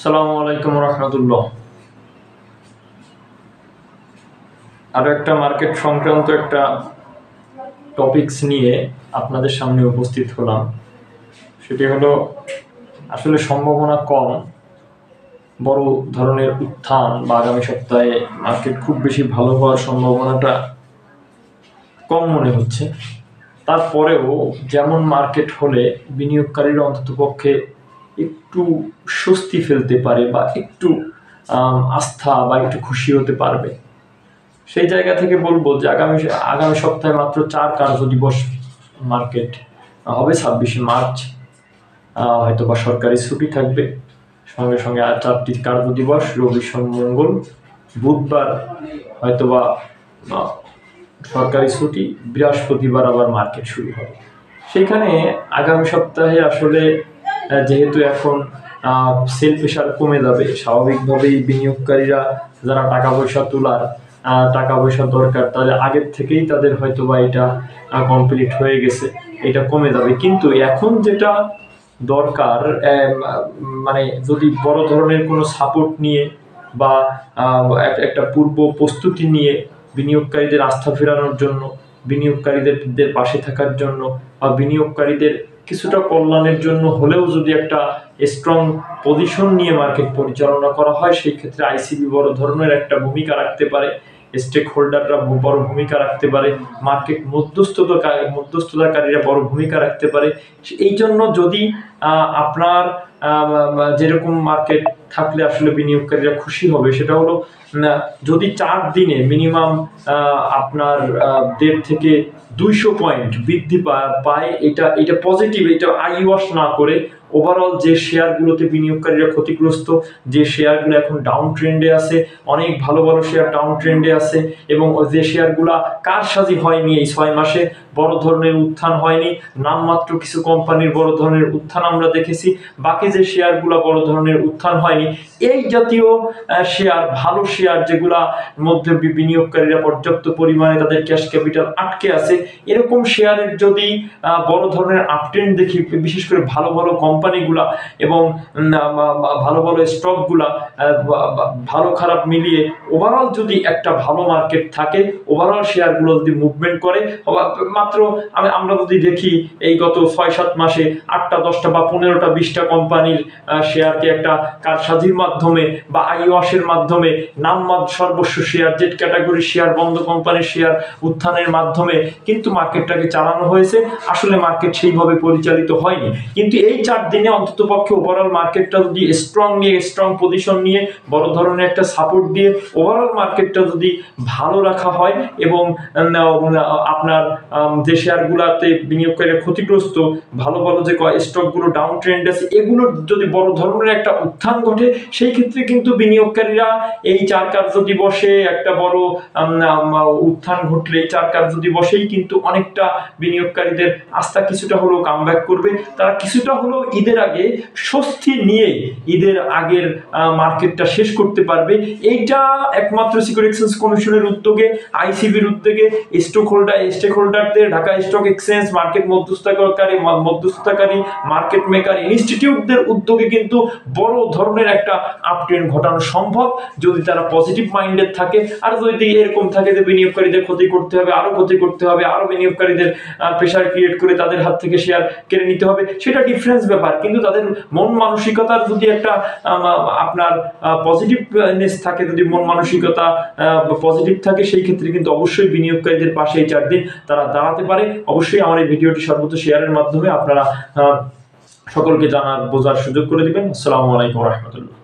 আসসালামু আলাইকুম রহমতুল্লাহ। আরো একটা মার্কেট সংক্রান্ত একটা টপিকস নিয়ে আপনাদের সামনে উপস্থিত হলাম। সেটি হলো আসলে সম্ভাবনা কম বড় ধরনের উত্থান বা আগামী সপ্তাহে মার্কেট খুব বেশি ভালো হওয়ার সম্ভাবনাটা কম মনে হচ্ছে। তারপরেও যেমন মার্কেট হলে বিনিয়োগকারীরা অন্ততপক্ষে একটু স্বস্তি ফেলতে পারে বা একটু আস্থা বা একটু খুশি হতে পারবে, সেই জায়গা থেকে বলবো যে আগামী সপ্তাহে মাত্র 4 কার্য দিবস মার্কেট হবে। 26শে মার্চ হয়তো বা সরকারি ছুটি থাকবে, সঙ্গে সঙ্গে আর 4টি কার্য দিবস, রবি সোম মঙ্গল, বুধবার হয়তোবা সরকারি ছুটি, বৃহস্পতিবার আবার মার্কেট শুরু হবে। সেখানে আগামী সপ্তাহে আসলে যেহেতু এখন সেল প্রেশার কমে যাবে, স্বাভাবিকভাবেই বিনিয়োগকারীরা যারা টাকা পয়সা তোলার টাকা পয়সা দরকার তাদের আগের থেকেই তাদের হয়তো বা এটা কমপ্লিট হয়ে গেছে, এটা কমে যাবে। কিন্তু এখন যেটা দরকার, মানে যদি বড় ধরনের কোনো সাপোর্ট নিয়ে বা একটা পূর্ব প্রস্তুতি নিয়ে বিনিয়োগকারীদের আস্থা ফেরানোর জন্য, বিনিয়োগকারীদের পাশে থাকার জন্য বা বিনিয়োগকারীদের কিছুটা কল্যাণের জন্য হলেও যদি একটা স্ট্রং পজিশন নিয়ে মার্কেট পরিচালনা করা হয়, সেই ক্ষেত্রে আইসিবি বড় ধরনের একটা ভূমিকা রাখতে পারে, স্টেক হোল্ডাররা বড় ভূমিকা রাখতে পারে, মার্কেট মধ্যস্থতাকারীরা বড় ভূমিকা রাখতে পারে। এই জন্য যদি আপনার যেরকম মার্কেট থাকলে আসলে বিনিয়োগকারীরা খুশি হবে, সেটা হলো যদি 4 দিনে মিনিমাম আপনার 1.5 থেকে 200 পয়েন্ট বৃদ্ধি পায়, এটা পজিটিভ, এটা আই ওয়াশ না করে ওভারঅল যে শেয়ারগুলোতে বিনিয়োগকারীরা ক্ষতিগ্রস্ত, যে শেয়ারগুলো এখন ডাউন ট্রেন্ডে আছে, অনেক ভালো ভালো শেয়ার ডাউন ট্রেন্ডে আছে, এবং যে শেয়ারগুলা কারসাজি হয়নি এই 6 মাসে, বড় ধরনের উত্থান হয়নি, নামমাত্র কিছু কোম্পানির বড় ধরনের উত্থান আমরা দেখেছি, বাকি যে শেয়ারগুলো বড় ধরনের উত্থান হয়নি, এই জাতীয় শেয়ার, ভালো শেয়ার যেগুলা মধ্যে বিনিয়োগকারীরা পর্যাপ্ত পরিমাণে তাদের ক্যাশ ক্যাপিটাল আটকে আছে, এরকম শেয়ারের যদি বড় ধরনের আপট্রেন্ড দেখি, বিশেষ করে ভালো ভালো কোম্পানিগুলা এবং ভালো ভালো স্টকগুলা ভালো খারাপ মিলিয়ে ওভারঅল যদি একটা ভালো মার্কেট থাকে, ওভারঅল শেয়ারগুলো যদি মুভমেন্ট করে, মাত্র আমরা যদি দেখি এই গত 6-7 মাসে 8টা 10টা বা 15টা 20টা কোম্পানির শেয়ারকে একটা কারসাজির মাধ্যমে বা আইওয়াশের মাধ্যমে সর্বস্ব শেয়ার, জেড ক্যাটাগরি শেয়ার, বন্ধ কোম্পানির শেয়ার উত্থানের মাধ্যমে কিন্তু মার্কেটটাকে চালানো হয়েছে। আসলে মার্কেট সেইভাবে পরিচালিত হয়নি, কিন্তু এই 4 দিনে অন্তত পক্ষে ওভারঅল মার্কেটটা যদি স্ট্রং পজিশন নিয়ে বড় ধরনের একটা সাপোর্ট দিয়ে ওভারঅল মার্কেটটা যদি ভালো রাখা হয়, এবং আপনার যে শেয়ারগুলোতে বিনিয়োগকারীরা ক্ষতিগ্রস্ত, ভালো ভালো যে স্টকগুলো ডাউন ট্রেন্ড আছে, এগুলোর যদি বড় ধরনের একটা উত্থান ঘটে, সেই ক্ষেত্রে কিন্তু বিনিয়োগকারীরা এই 4 কার্য দিবসে একটা বড় উত্থান ঘটলে, 4 কার্য দিবসেই কিন্তু অনেকটা বিনিয়োগকারীদের আস্থা কিছুটা হলেও কামব্যাক করবে। তারা কিছুটা হলেও ঈদের আগে স্বস্তি নিয়ে ঈদের আগের মার্কেটটা শেষ করতে পারবে। এইটা একমাত্র সিকিউরিটি এক্সচেঞ্জ কমিশনের উদ্যোগে, আইসিবির উদ্যোগে, স্টক হোল্ডারদের, ঢাকা স্টক এক্সচেঞ্জ, মার্কেট মধ্যস্থতাকারী মার্কেট মেকার ইনস্টিটিউটদের উদ্যোগে কিন্তু বড় ধরনের একটা আপট্রেন্ড ঘটানো সম্ভব, যদি তারা পজিটিভ মাইন্ডেড থাকে। আর যদি এরকম থাকে যে বিনিয়োগকারীদের ক্ষতি করতে হবে, আরো বিনিয়োগকারীদের প্রেশার ক্রিয়েট করে তাদের হাত থেকে শেয়ার কেড়ে নিতে হবে, সেটা ডিফারেন্স ব্যাপার। কিন্তু তাদের মন মানসিকতার যদি একটা আপনার পজিটিভনেস থাকে, যদি মন মানসিকতা পজিটিভ থাকে, সেই ক্ষেত্রে কিন্তু অবশ্যই বিনিয়োগকারীদের পাশে এই 4 দিন তারা দাঁড়াতে পারে। অবশ্যই আমার এই ভিডিওটি সর্বোচ্চ শেয়ারের মাধ্যমে আপনারা সকলকে জানার বোঝার সুযোগ করে দিবেন। আসসালামু আলাইকুম রহমতুল্লাহ।